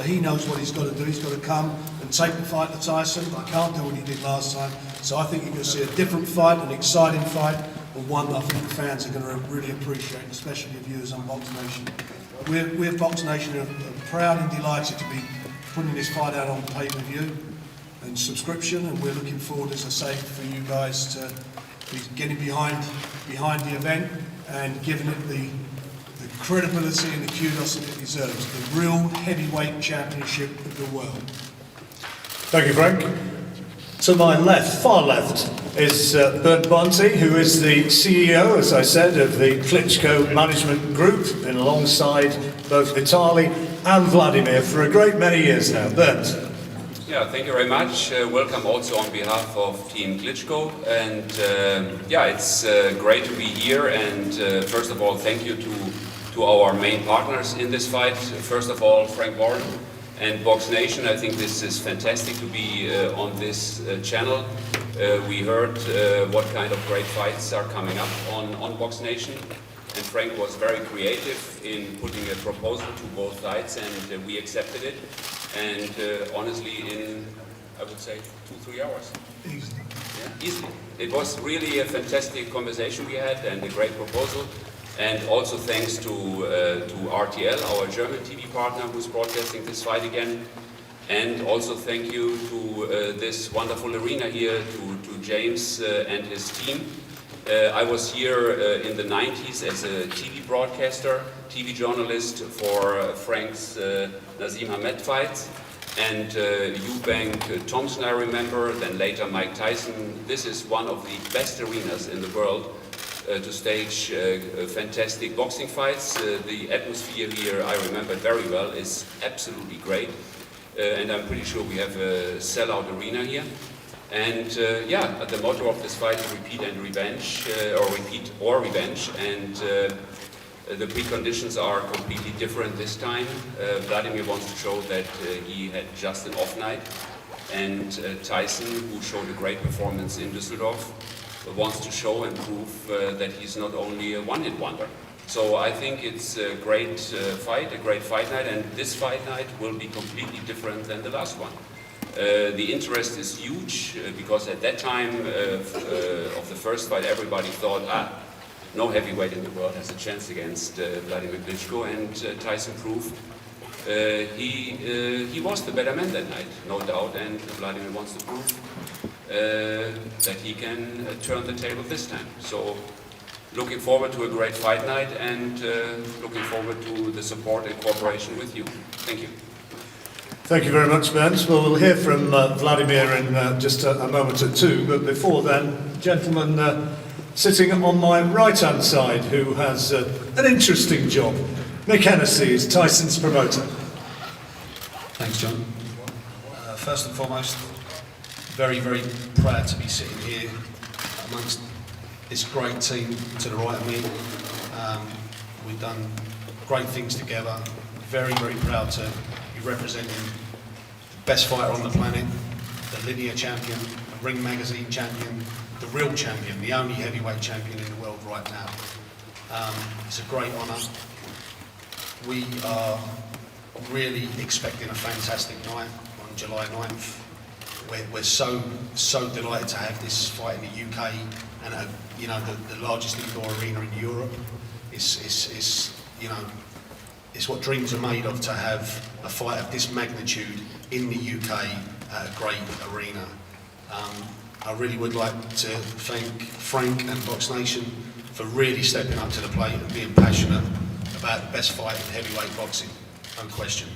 He knows what he's got to do. He's got to come and take the fight to Tyson. He can't do what he did last time. So I think you're going to see a different fight, an exciting fight, and one that I think the fans are going to really appreciate, especially the viewers on Box Nation. We're Box Nation are proud and delighted to be putting this fight out on pay-per-view and subscription, and we're looking forward, as I say, for you guys to be getting behind the event and giving it the credibility and the kudos that it deserves, the real heavyweight championship of the world. Thank you, Frank. To my left, far left, is Bernd Bonti, who is the CEO, as I said, of the Klitschko Management Group, and alongside both Vitaly and Vladimir for a great many years now. Bernd. Yeah, thank you very much. Welcome also on behalf of Team Klitschko, and yeah, it's great to be here. And first of all, thank you to our main partners in this fight. First of all, Frank Warren and Box Nation. I think this is fantastic to be on this channel. We heard what kind of great fights are coming up on Box Nation, and Frank was very creative in putting a proposal to both sides, and we accepted it. And honestly, in, I would say, 2-3 hours. Easily. Yeah, easily. It was really a fantastic conversation we had and a great proposal. And also thanks to RTL, our German TV partner, who's broadcasting this fight again. And also thank you to this wonderful arena here, to James and his team. I was here in the 90s as a TV broadcaster, TV journalist for Frank's Nazim Hamed fights. And Eubank Thompson, I remember, then later Mike Tyson. This is one of the best arenas in the world to stage fantastic boxing fights. The atmosphere here, I remember very well, is absolutely great. And I'm pretty sure we have a sellout arena here. And yeah, the motto of this fight is repeat and revenge, or repeat or revenge. And the preconditions are completely different this time. Vladimir wants to show that he had just an off night. And Tyson, who showed a great performance in Düsseldorf, wants to show and prove that he's not only a one-hit wonder. So I think it's a great fight, a great fight night, and this fight night will be completely different than the last one. The interest is huge because at that time of the first fight, everybody thought, no heavyweight in the world has a chance against Vladimir Klitschko, and Tyson proved he was the better man that night, no doubt, and Vladimir wants to prove that he can turn the table this time. So looking forward to a great fight night, and looking forward to the support and cooperation with you. Thank you. Thank you very much, Bernd. Well, we'll hear from Vladimir in just a moment or two, but before then, gentleman sitting on my right-hand side who has an interesting job. Nick Hennessy is Tyson's promoter. Thanks, John. First and foremost, very, very proud to be sitting here amongst this great team to the right of me. We've done great things together. Very, very proud to be representing the best fighter on the planet, the linear champion, the Ring Magazine champion, the real champion, the only heavyweight champion in the world right now. It's a great honour. We are really expecting a fantastic night on July 9th. We're so delighted to have this fight in the UK and you know, the largest indoor arena in Europe. It's you know, it's what dreams are made of, to have a fight of this magnitude in the UK at a great arena. I really would like to thank Frank and Box Nation for really stepping up to the plate and being passionate about the best fight in heavyweight boxing, no question.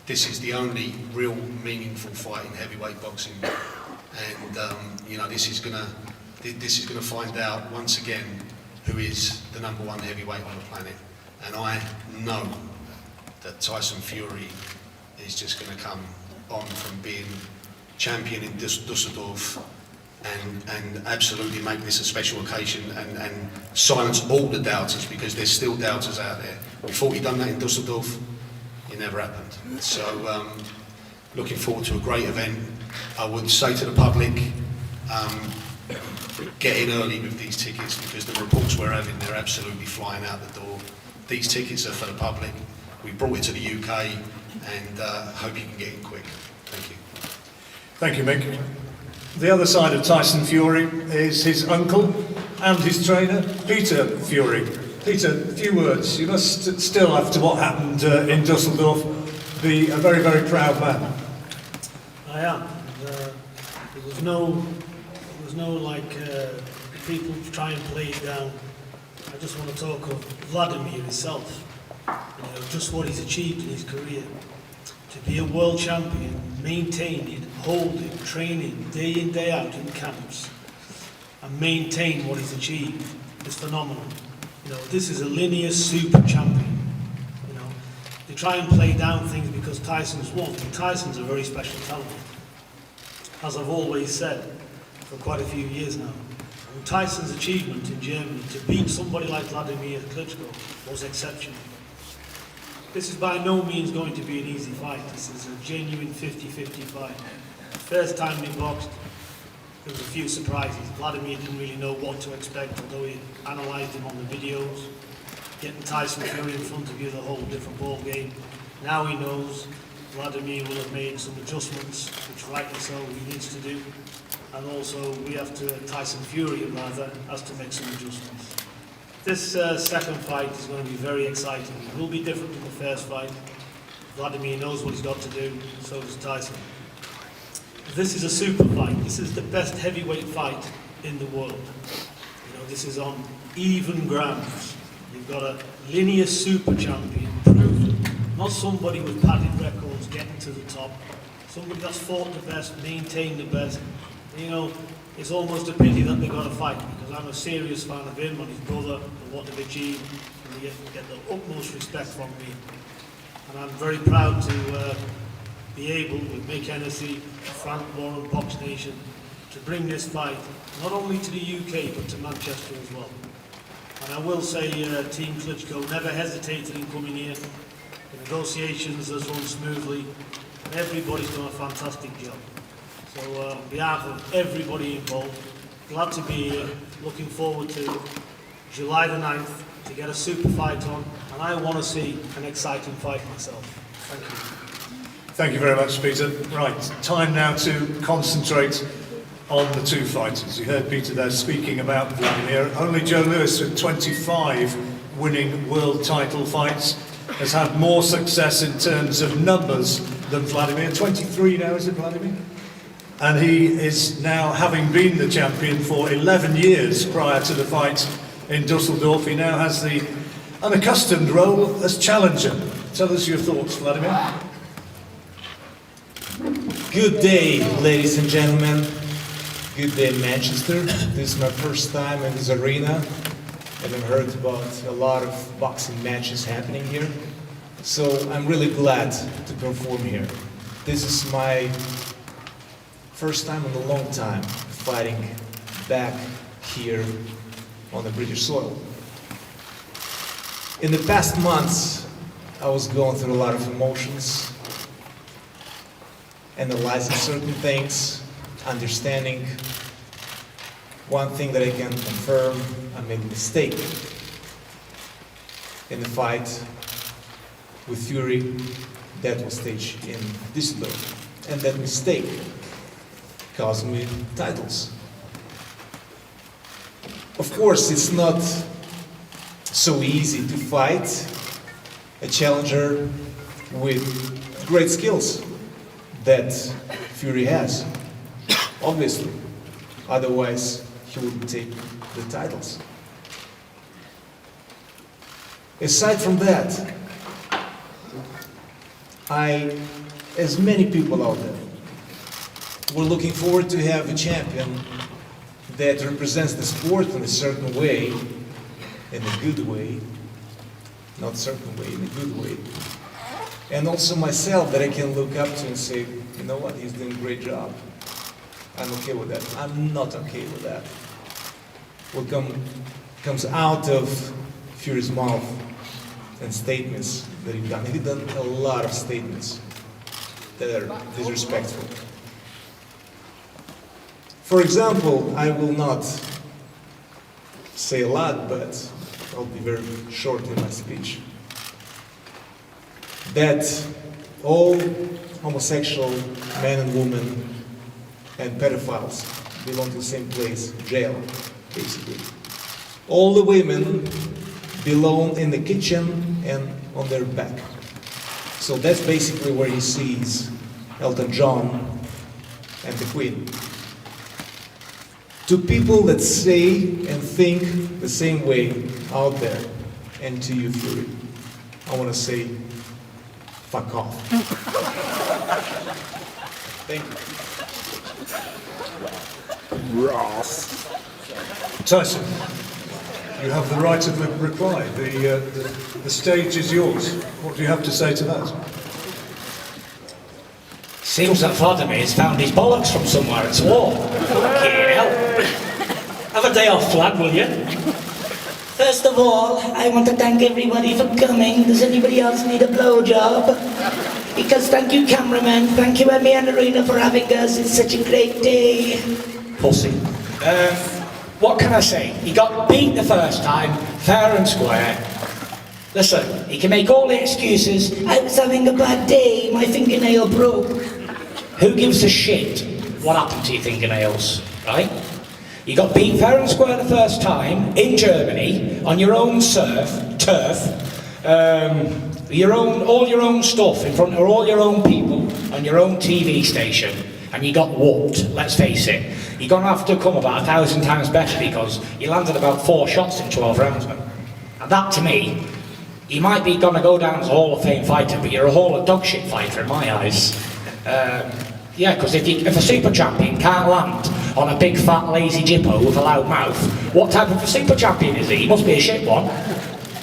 This is the only real meaningful fight in heavyweight boxing, and you know, this is gonna find out once again who is the #1 heavyweight on the planet. And I know that Tyson Fury is just going to come on from being champion in Düsseldorf and absolutely make this a special occasion and silence all the doubters, because there's still doubters out there. We thought he'd done that in Düsseldorf, it never happened. So looking forward to a great event. I would say to the public, get in early with these tickets, because the reports we're having, they're absolutely flying out the door. These tickets are for the public. We brought it to the UK. and hope you can get in quick. Thank you. Thank you, Mick. The other side of Tyson Fury is his uncle and his trainer, Peter Fury. Peter, a few words. You must still, after what happened in Dusseldorf, be a very, very proud man. I am. There was no people try and play it down. I just want to talk of Vladimir himself. Just what he's achieved in his career. To be a world champion, maintain it, hold it, training day in, day out in camps, and maintain what he's achieved is phenomenal. This is a linear super champion. They try and play down things because Tyson's won. Tyson's a very special talent. As I've always said for quite a few years now. And Tyson's achievement in Germany to beat somebody like Vladimir Klitschko was exceptional. This is by no means going to be an easy fight. This is a genuine 50-50 fight. First time we boxed, there was a few surprises. Vladimir didn't really know what to expect, although he analysed him on the videos. Getting Tyson Fury in front of you is a whole different ball game. Now he knows Vladimir will have made some adjustments, which rightly so he needs to do. And also Tyson Fury rather has to make some adjustments. This second fight is going to be very exciting. It will be different from the first fight. Vladimir knows what he's got to do, so does Tyson. This is a super fight. This is the best heavyweight fight in the world. This is on even grounds. You've got a linear super champion, proven, not somebody with padded records getting to the top, somebody that's fought the best, maintained the best. It's almost a pity that they've got to fight, because I'm a serious fan of him and his brother and what they've achieved, and they get the utmost respect from me. And I'm very proud to be able, with Mick Hennessy, Frank Warren, Box Nation, to bring this fight not only to the UK but to Manchester as well. And I will say Team Klitschko never hesitated in coming here. The negotiations has run smoothly and everybody's done a fantastic job. So on behalf of everybody involved, glad to be here, looking forward to July the 9th to get a super fight on, and I want to see an exciting fight myself. Thank you. Thank you very much, Peter. Right, time now to concentrate on the two fighters. You heard Peter there speaking about Vladimir. Only Joe Lewis, with 25 winning world title fights, has had more success in terms of numbers than Vladimir. 23 now, is it, Vladimir? And he is now, having been the champion for 11 years prior to the fight in Dusseldorf, he now has the unaccustomed role as challenger. Tell us your thoughts, Vladimir. Good day, ladies and gentlemen. Good day, Manchester. This is my first time in this arena, and I've heard about a lot of boxing matches happening here. So I'm really glad to perform here. This is my first time in a long time fighting back here on the British soil. In the past months, I was going through a lot of emotions, analyzing certain things, understanding. One thing that I can confirm, I made a mistake in the fight with Fury that was staged in Düsseldorf. And that mistake cost me titles. Of course, it's not so easy to fight a challenger with great skills that Fury has, obviously. Otherwise, he would take the titles. Aside from that, as many people out there, we're looking forward to have a champion that represents the sport in a certain way, in a good way, not certain way, in a good way. And also myself that I can look up to and say, you know what, he's doing a great job. I'm okay with that. I'm not okay with that. What comes out of Fury's mouth and statements that he's done. He's done a lot of statements that are disrespectful. For example, I will not say a lot, but I'll be very short in my speech. That all homosexual men and women and pedophiles belong to the same place, jail, basically. All the women belong in the kitchen and on their back. So that's basically where he sees Elton John and the Queen. To people that say and think the same way out there, and to you, Fury, I want to say, fuck off. Thank you. Tyson, you have the right of reply. The stage is yours. What do you have to say to that? Seems that Vladimir has found his bollocks from somewhere at war. Fucking hell. Have a day off, Vlad, will you? First of all, I want to thank everybody for coming. Does anybody else need a blowjob? Because thank you, cameraman. Thank you, Emmy and Arena, for having us. It's such a great day. Pussy. What can I say? He got beat the first time, fair and square. Listen, he can make all the excuses. I was having a bad day. My fingernail broke. Who gives a shit what happened to your fingernails, right? You got beat fair and square the first time in Germany on your own turf, all your own stuff in front of all your own people on your own TV station, and you got whooped. Let's face it, you're gonna have to come about 1,000 times better because you landed about 4 shots in 12 rounds, man. And that, to me, you might be gonna go down as a Hall of Fame fighter, but you're a Hall of Dog shit fighter in my eyes. Yeah, because if a super champion can't land on a big fat lazy jippo with a loud mouth, what type of a super champion is he? He must be a shit one.